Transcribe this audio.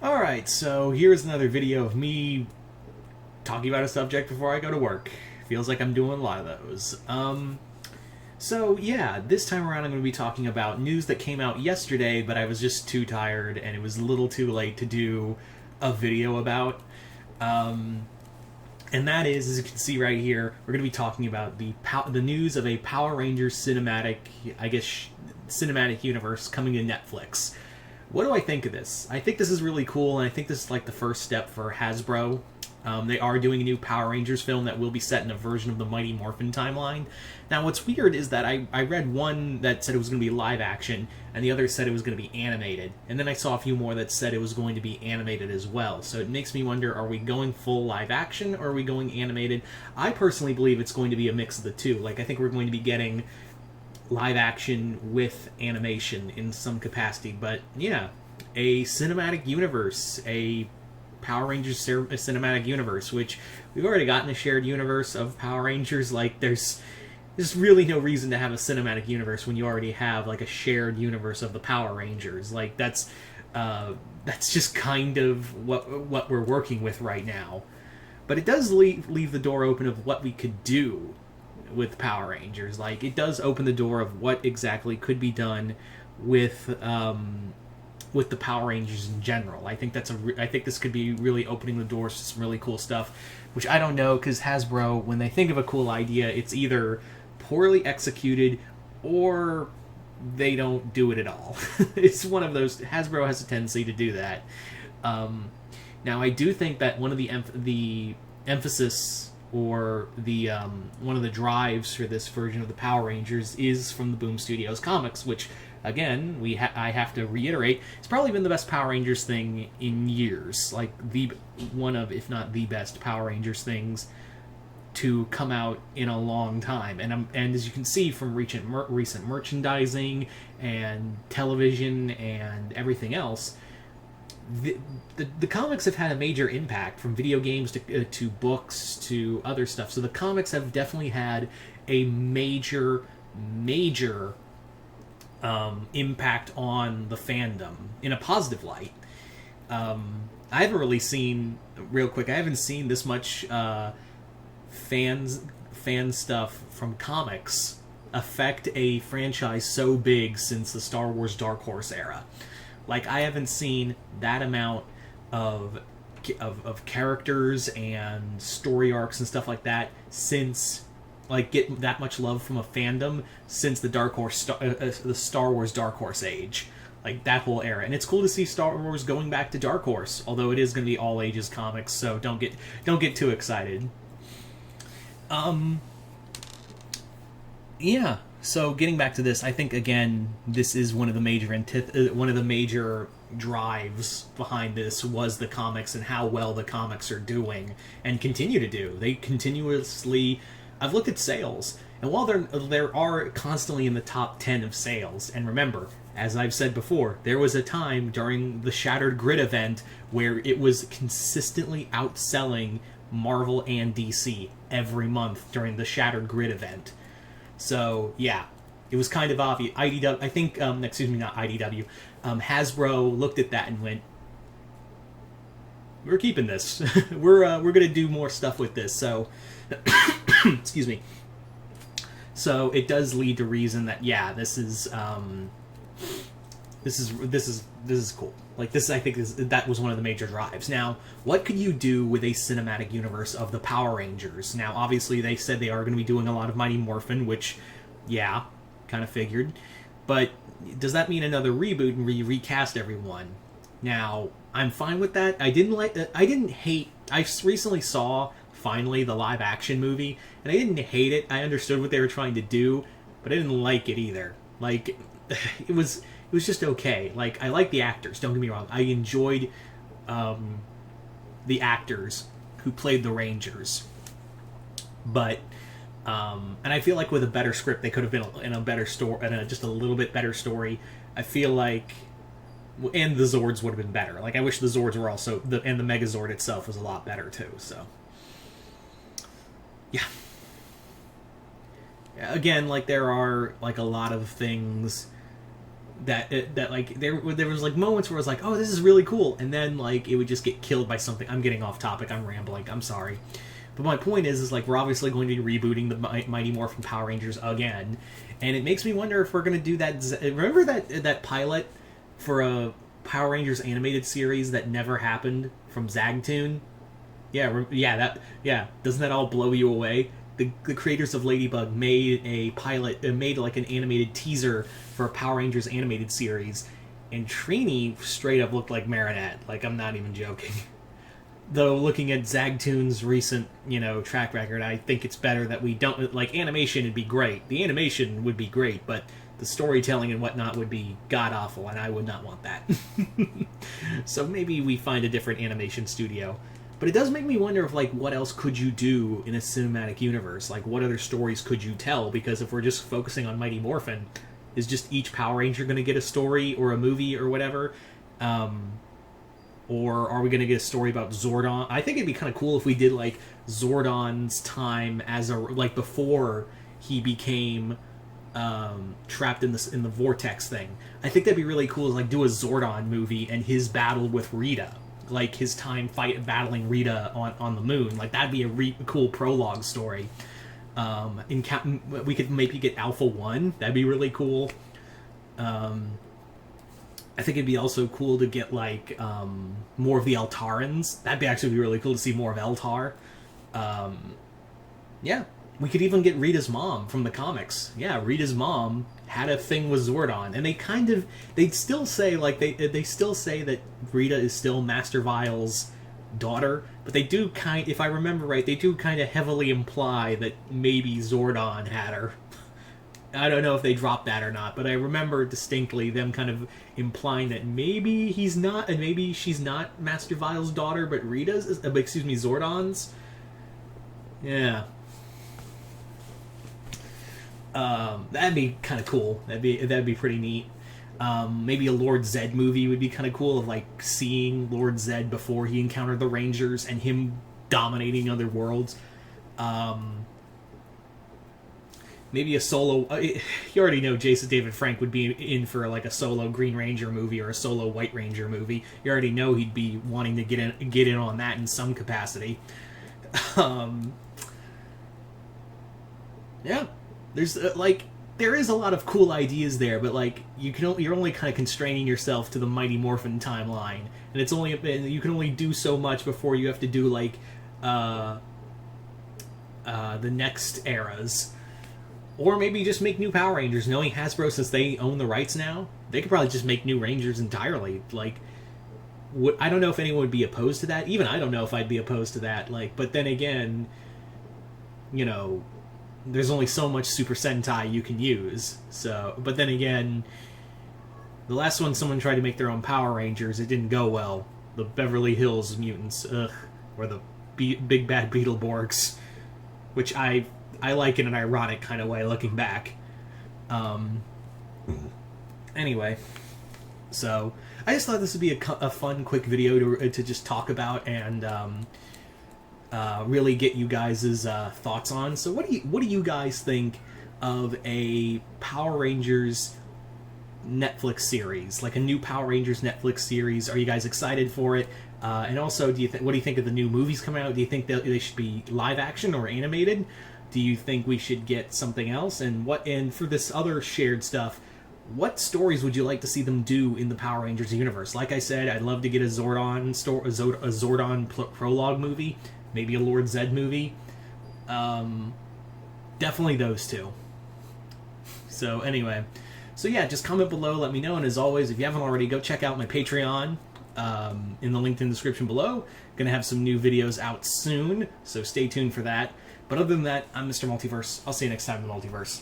Alright, so here's another video of me talking about a subject before I go to work. Feels like I'm doing a lot of those. So yeah, this time around I'm going to be talking about news that came out yesterday, but I was just too tired and it was a little too late to do a video about. Um, and that is, as you can see right here, we're going to be talking about the news of a Power Rangers cinematic, cinematic universe coming to Netflix. What do I think of this? I think this is really cool, and I think this is like the first step for Hasbro. They are doing a new Power Rangers film that will be set in a version of the Mighty Morphin timeline. Now, what's weird is that I read one that said it was going to be live action, and the other said it was going to be animated. And then I saw a few more that said it was going to be animated as well. So it makes me wonder, are we going full live action, or are we going animated? I personally believe it's going to be a mix of the two. Like, I think we're going to be getting live action with animation in some capacity. But yeah, a cinematic universe, a Power Rangers cinematic universe, which we've already gotten a shared universe of Power Rangers. Like, there's really no reason to have a cinematic universe when you already have like a shared universe of the Power Rangers. Like, that's just kind of what we're working with right now. But it does leave the door open of what we could do with Power Rangers. Like, it does open the door of what exactly could be done with the Power Rangers in general. I think I think this could be really opening the doors to some really cool stuff, which I don't know, because Hasbro, when they think of a cool idea, it's either poorly executed or they don't do it at all. It's one of those. Hasbro has a tendency to do that. Now, I do think that one of the emphasis, or the one of the drives for this version of the Power Rangers is from the Boom Studios comics, which again I have to reiterate, it's probably been the best Power Rangers thing in years. Like, the one of, if not the best Power Rangers things to come out in a long time. And as you can see from recent merchandising and television and everything else, the comics have had a major impact, from video games to books to other stuff. So the comics have definitely had a major impact on the fandom in a positive light. I haven't really seen, real quick, I haven't seen this much fan stuff from comics affect a franchise so big since the Star Wars Dark Horse era. Like, I haven't seen that amount of characters and story arcs and stuff like that since, like, get that much love from a fandom since the the Star Wars Dark Horse age, like that whole era. And it's cool to see Star Wars going back to Dark Horse, although it is going to be all ages comics, so don't get too excited. Yeah. So getting back to this, I think again this is one of the major drives behind this was the comics and how well the comics are doing and continue to do. They continuously, I've looked at sales, and while there are constantly in the top 10 of sales, and remember, as I've said before, there was a time during the Shattered Grid event where it was consistently outselling Marvel and DC every month during the Shattered Grid event. So yeah, it was kind of obvious. IDW, I think, excuse me, not IDW. Hasbro looked at that and went, "We're keeping this. we're gonna do more stuff with this." So, excuse me. So it does lead to reason that, yeah, this is cool. Like, this, I think, that was one of the major drives. Now, what could you do with a cinematic universe of the Power Rangers? Now, obviously, they said they are going to be doing a lot of Mighty Morphin, which, yeah, kind of figured. But does that mean another reboot and recast everyone? Now, I'm fine with that. I didn't hate. I recently saw, finally, the live action movie, and I didn't hate it. I understood what they were trying to do, but I didn't like it either. Like, it was just okay. Like, I like the actors, don't get me wrong. I enjoyed the actors who played the Rangers. But, and I feel like with a better script, they could have been in a better story, and just a little bit better story. I feel like, and the Zords would have been better. Like, I wish the Zords were also, and the Megazord itself was a lot better too, so. Yeah. Again, like, there are, like, a lot of things that like there was like moments where I was like, oh, this is really cool, and then like it would just get killed by something. I'm getting off topic. I'm rambling. I'm sorry. But my point is like we're obviously going to be rebooting the Mighty Morphin Power Rangers again, and it makes me wonder if we're going to do that. Remember that pilot for a Power Rangers animated series that never happened from Zagtoon? Yeah. Doesn't that all blow you away? The creators of Ladybug made a pilot, made like an animated teaser for a Power Rangers animated series, and Trini straight up looked like Marinette. Like, I'm not even joking. Though, looking at Zagtoon's recent, track record, I think it's better that we don't... Like, animation would be great. The animation would be great, but the storytelling and whatnot would be god-awful, and I would not want that. So maybe we find a different animation studio. But it does make me wonder if, like, what else could you do in a cinematic universe? Like, what other stories could you tell? Because if we're just focusing on Mighty Morphin, is just each Power Ranger going to get a story or a movie or whatever? Or are we going to get a story about Zordon? I think it'd be kind of cool if we did, like, Zordon's time as like, before he became trapped in the vortex thing. I think that'd be really cool, like, do a Zordon movie and his battle with Rita. Like, his time battling Rita on the moon. Like, that'd be a cool prologue story. We could maybe get Alpha 1. That'd be really cool. I think it'd be also cool to get, like, more of the Eltarans. That'd actually be really cool to see more of Eltar. Yeah. We could even get Rita's mom from the comics. Yeah, Rita's mom had a thing with Zordon. And they still say, like, they still say that Rita is still Master Vile's daughter. But they do if I remember right, they do kind of heavily imply that maybe Zordon had her. I don't know if they dropped that or not, but I remember distinctly them kind of implying that maybe he's not, and maybe she's not Master Vile's daughter, but Zordon's. Yeah. That'd be kind of cool. That'd be pretty neat. Maybe a Lord Zed movie would be kind of cool, of like seeing Lord Zed before he encountered the Rangers and him dominating other worlds. Maybe a solo... you already know Jason David Frank would be in for like a solo Green Ranger movie or a solo White Ranger movie. You already know he'd be wanting to get in on that in some capacity. Yeah, there's there is a lot of cool ideas there, but like you're only kind of constraining yourself to the Mighty Morphin timeline, and you can only do so much before you have to do like the next eras. Or maybe just make new Power Rangers, knowing Hasbro, since they own the rights now, they could probably just make new Rangers entirely. Like, I don't know if anyone would be opposed to that. Even I don't know if I'd be opposed to that. Like, but then again, there's only so much Super Sentai you can use. So, but then again, the last one someone tried to make their own Power Rangers, it didn't go well. The Beverly Hills Mutants, or the Big Bad Beetleborgs, which I like in an ironic kind of way looking back. Anyway, so I just thought this would be a fun, quick video to just talk about and really get you guys' thoughts on. So what do you guys think of a Power Rangers Netflix series, like a new Power Rangers Netflix series? Are you guys excited for it? And also, what do you think of the new movies coming out? Do you think that they should be live action or animated? Do you think we should get something else? And for this other shared stuff, what stories would you like to see them do in the Power Rangers universe? Like I said, I'd love to get a Zordon prologue movie, maybe a Lord Zed movie. Definitely those two. So anyway, yeah, just comment below, let me know, and as always, if you haven't already, go check out my Patreon in the link in the description below. Gonna have some new videos out soon, so stay tuned for that. But other than that, I'm Mr. Multiverse. I'll see you next time in the Multiverse.